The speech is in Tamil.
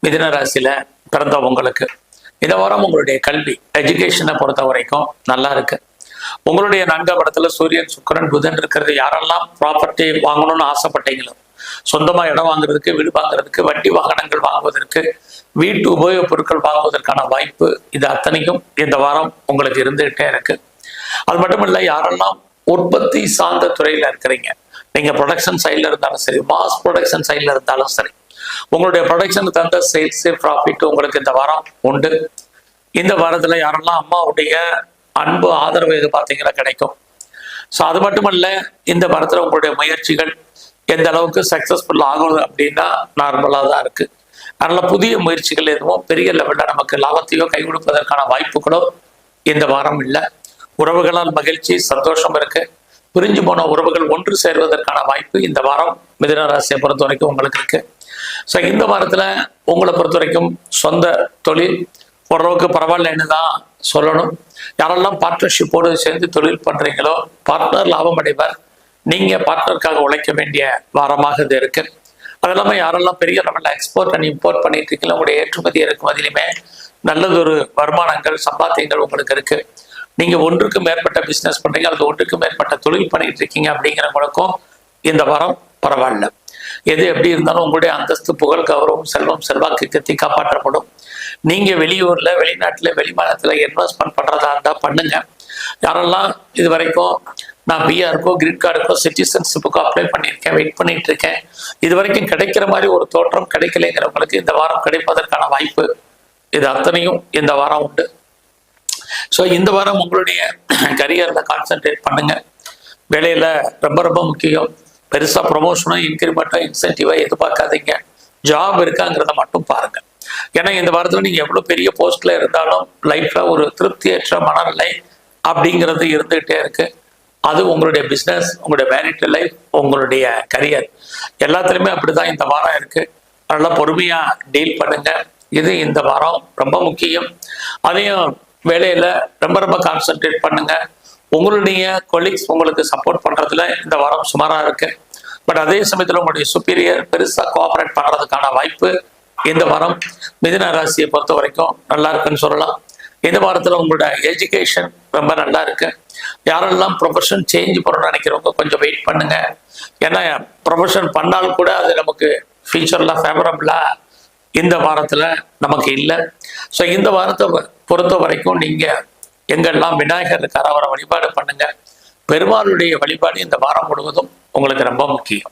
மிதுன ராசியில பிறந்த உங்களுக்கு இந்த வாரம் உங்களுடைய கல்வி எஜுகேஷனை பொறுத்த வரைக்கும் நல்லா இருக்கு. உங்களுடைய 4ஆம் இடத்துல சூரியன் சுக்கிரன் புதன் இருக்கிறது. யாரெல்லாம் ப்ராப்பர்ட்டி வாங்கணும்னு ஆசைப்பட்டீங்களோ, சொந்தமா இடம் வாங்குறதுக்கு, வீடு வாங்குறதுக்கு, வண்டி வாகனங்கள் வாங்குவதற்கு, வீட்டு உபயோகப் பொருட்கள் வாங்குவதற்கான வாய்ப்பு இது அத்தனைக்கும் இந்த வாரம் உங்களுக்கு இருந்துகிட்டே இருக்கு. அது மட்டும் இல்லை, யாரெல்லாம் உற்பத்தி சார்ந்த துறையில இருக்கிறீங்க, நீங்க ப்ரொடக்ஷன் சைட்ல இருந்தாலும் சரி, மாஸ் ப்ரொடக்ஷன் சைட்ல இருந்தாலும் சரி, உங்களுடைய ப்ரொடக்ஷனுக்கு தகுந்த சேல்ஸ் ப்ராஃபிட் உங்களுக்கு இந்த வாரம் உண்டு. இந்த வாரத்துல யாரெல்லாம் அம்மாவுடைய அன்பு ஆதரவு எதிர்பார்த்தீங்கன்னா கிடைக்கும். ஸோ அது மட்டுமல்ல, இந்த வாரத்துல உங்களுடைய முயற்சிகள் எந்த அளவுக்கு சக்சஸ்ஃபுல் ஆகும் அப்படின்னா நார்மலாக தான் இருக்கு. அதனால புதிய முயற்சிகள் எதுவும் பெரிய லெவலில் நமக்கு லாபத்தையோ கை கொடுப்பதற்கான வாய்ப்புகளோ இந்த வாரம் இல்லை. உறவுகளால் மகிழ்ச்சி சந்தோஷம் இருக்கு. பிரிஞ்சு போன உறவுகள் ஒன்று சேர்வதற்கான வாய்ப்பு இந்த வாரம் மிதுன ராசியை பொறுத்த வரைக்கும் உங்களுக்கு இருக்கு. ஸோ இந்த வாரத்துல உங்களை பொறுத்த வரைக்கும் சொந்த தொழில் ஓரளவுக்கு பரவாயில்லைன்னு தான் சொல்லணும். யாரெல்லாம் பார்ட்னர்ஷிப்போடு சேர்ந்து தொழில் பண்றீங்களோ, பார்ட்னர் லாபம் அடைவார். நீங்க பார்ட்னருக்காக உழைக்க வேண்டிய வாரமாக இது இருக்கு. அது இல்லாமல் யாரெல்லாம் பெரிய லெவலில் எக்ஸ்போர்ட் அண்ட் இம்போர்ட் பண்ணிட்டு இருக்கீங்களோ, உங்களுடைய ஏற்றுமதி இறக்குமதியிலுமே நல்லதொரு வருமானங்கள் சம்பாத்தியங்கள் உங்களுக்கு இருக்கு. நீங்க ஒன்றுக்கு மேற்பட்ட பிசினஸ் பண்றீங்க அல்லது ஒன்றுக்கு மேற்பட்ட தொழில் பண்ணிட்டு இருக்கீங்க அப்படிங்கிறவங்களுக்கும் இந்த வாரம் பரவாயில்ல. எது எப்படி இருந்தாலும் உங்களுடைய அந்தஸ்து, புகழ், கௌரவம், செல்வம், செல்வாக்கு கத்தி காப்பாற்றப்படும். நீங்க வெளியூர்ல, வெளிநாட்டுல, வெளிமாநிலத்துல இன்வெஸ்ட்மெண்ட் பண்றதா இருந்தா பண்ணுங்க. யாரெல்லாம் இது வரைக்கும் நான் பிஆருக்கோ, கிரீன் கார்டுக்கோ, சிட்டிசன்ஷிப்புக்கோ அப்ளை பண்ணியிருக்கேன், வெயிட் பண்ணிட்டு இருக்கேன், இது வரைக்கும் கிடைக்கிற மாதிரி ஒரு தோற்றம் கிடைக்கலைங்கிறவங்களுக்கு இந்த வாரம் கிடைப்பதற்கான வாய்ப்பு இது அத்தனையும் இந்த வாரம் உண்டு. ஸோ இந்த வாரம் உங்களுடைய கரியர்ல கான்சென்ட்ரேட் பண்ணுங்க. வேலையில ரொம்ப ரொம்ப முக்கியம். பெருசா ப்ரொமோஷனோ, இன்கிரிமெண்ட்டோ, இன்சென்டிவோ எதிர்பார்க்காதீங்க. ஜாப் இருக்காங்கிறத மட்டும் பாருங்க. ஏன்னா இந்த வாரத்துல நீங்க எவ்வளவு பெரிய போஸ்ட்ல இருந்தாலும் லைஃப்ல ஒரு திருப்தியற்ற மனநிலை அப்படிங்கிறது இருந்துகிட்டே இருக்கு. அது உங்களுடைய பிஸ்னஸ், உங்களுடைய மேரிட்டல் லைஃப், உங்களுடைய கரியர் எல்லாத்துலேயுமே அப்படிதான் இந்த வாரம் இருக்கு. அதனால பொறுமையா டீல் பண்ணுங்க. இது இந்த வாரம் ரொம்ப முக்கியம். அதையும் வேலையில ரொம்ப ரொம்ப கான்சென்ட்ரேட் பண்ணுங்க. உங்களுடைய கொலீக்ஸ் உங்களுக்கு சப்போர்ட் பண்றதுல இந்த வாரம் சுமாரா இருக்கு. பட் அதே சமயத்துல உங்களுடைய சுப்பீரியர் பெருசா கோஆபரேட் பண்றதுக்கான வாய்ப்பு இந்த வாரம் மிதுன ராசியை பொறுத்த வரைக்கும் நல்லா இருக்குன்னு சொல்லலாம். இந்த வாரத்துல உங்களோட எஜுகேஷன் ரொம்ப நல்லா இருக்கு. யாரெல்லாம் ப்ரொஃபஷன் சேஞ்ச் பண்ணணும்னு நினைக்கிறவங்க கொஞ்சம் வெயிட் பண்ணுங்க. ஏன்னா ப்ரொஃபஷன் பண்ணாலும் கூட அது நமக்கு ஃபியூச்சர்ல ஃபேவரபிளா இந்த வாரத்துல நமக்கு இல்லை. ஸோ இந்த வாரத்தை பொறுத்த வரைக்கும் நீங்க எங்கெல்லாம் விநாயகர் இருக்கார் அவரை வழிபாடு பண்ணுங்க. பெருமாளுடைய வழிபாடு இந்த வாரம் முழுவதும் உங்களுக்கு ரொம்ப முக்கியம்.